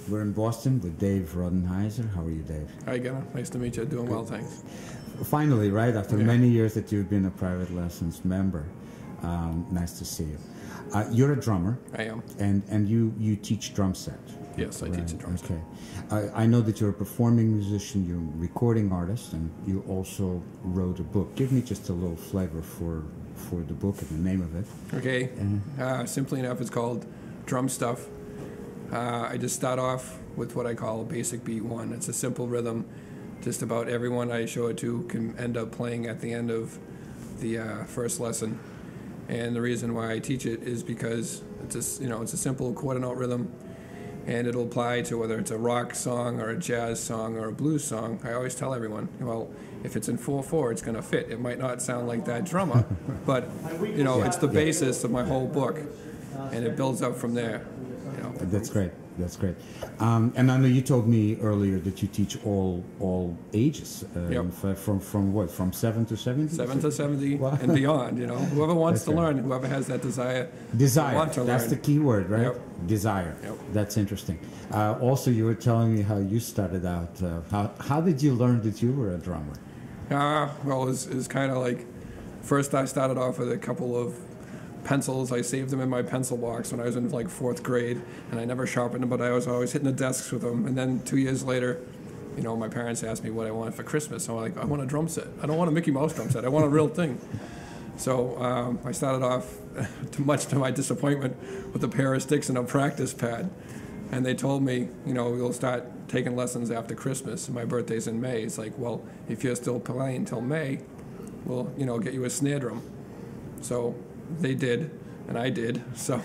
We're in Boston with Dave Rodenhiser. How are you, Dave? Hi, Gunnar. Nice to meet you. Doing well, thanks. Finally, right, after many years that you've been a private lessons member, nice to see you. You're a drummer. I am. And you teach drum set. Yes, I teach a drum set. Okay. I know that you're a performing musician, you're a recording artist, and you also wrote a book. Give me just a little flavor for the book and the name of it. Okay. Simply enough, it's called Drum Stuff. I just start off with what I call a basic beat one. It's a simple rhythm. Just about everyone I show it to can end up playing at the end of the first lesson. And the reason why I teach it is because it's a simple quarter note rhythm, and it'll apply to whether it's a rock song or a jazz song or a blues song. I always tell everyone, well, if it's in 4/4, it's going to fit. It might not sound like that drummer, but it's the basis of my whole book, and it builds up from there. That's great. That's great. And I know you told me earlier that you teach all ages. Yep. From what? From 7 to 70? 7 to 70 and beyond. Whoever wants to learn, whoever has that desire. Desire. That's the key word, right? Yep. Desire. Yep. That's interesting. Also, you were telling me how you started out. How did you learn that you were a drummer? Well, it was kind of like, first I started off with a couple of pencils. I saved them in my pencil box when I was in like 4th grade, and I never sharpened them, but I was always hitting the desks with them. And then 2 years later, my parents asked me what I wanted for Christmas. So I'm like, I want a drum set. I don't want a Mickey Mouse drum set. I want a real thing. So I started off, much to my disappointment, with a pair of sticks and a practice pad. And they told me, we'll start taking lessons after Christmas. My birthday's in May. It's like, well, if you're still playing until May, we'll, get you a snare drum. So they did, and I did. So,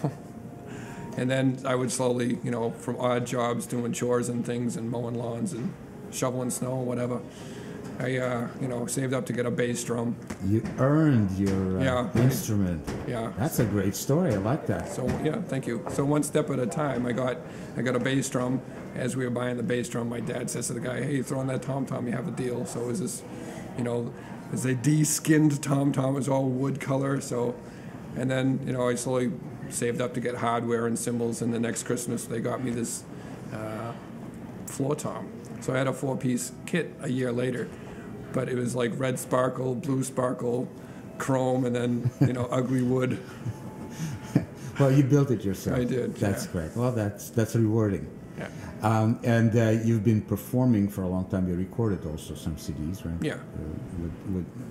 and then I would slowly, from odd jobs, doing chores and things, and mowing lawns and shoveling snow or whatever, I, saved up to get a bass drum. You earned your instrument. Yeah. That's a great story. I like that. So, yeah, thank you. So one step at a time, I got a bass drum. As we were buying the bass drum, my dad says to the guy, hey, you throw on that tom-tom, you have a deal. So it was this, it's a de-skinned tom-tom. It was all wood color, so... And then, I slowly saved up to get hardware and cymbals, and the next Christmas they got me this floor tom. So I had a 4-piece kit a year later, but it was like red sparkle, blue sparkle, chrome, and then, ugly wood. Well, you built it yourself. I did. That's great. Well, that's rewarding. Yeah. And you've been performing for a long time. You recorded also some CDs, right? Yeah.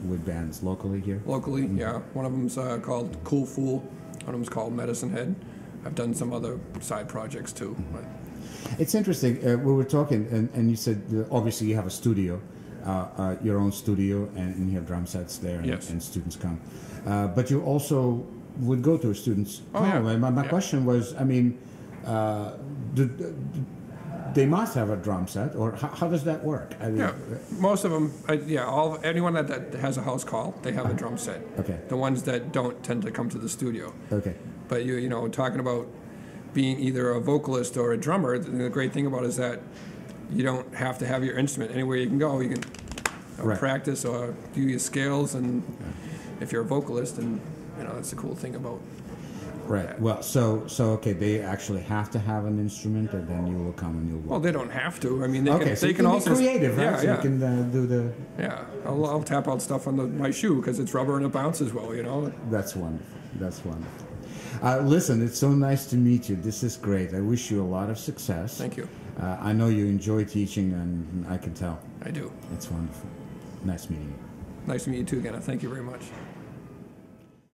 With bands locally here? Locally, yeah. One of them's called Cool Fool. One of them's called Medicine Head. I've done some other side projects too. But. It's interesting. We were talking, and you said obviously you have a studio, your own studio, and you have drum sets there, and students come. But you also would go to a student's home. Yeah. And my question was, they must have a drum set, or how does that work? Most of them, anyone that has a house call, they have a drum set. Okay. The ones that don't tend to come to the studio. Okay. But talking about being either a vocalist or a drummer, the great thing about it is that you don't have to have your instrument anywhere you can go. You can practice or do your scales, and if you're a vocalist, and that's the cool thing about. Right. Well, so okay, they actually have to have an instrument, and then you will come and you'll. Well, they don't have to. I mean, they can also be creative, right? So you can do the. Yeah, I'll tap out stuff on my shoe because it's rubber and it bounces well. That's wonderful. That's wonderful. Listen, it's so nice to meet you. This is great. I wish you a lot of success. Thank you. I know you enjoy teaching, and I can tell. I do. It's wonderful. Nice meeting you. Nice to meet you too, again. Thank you very much.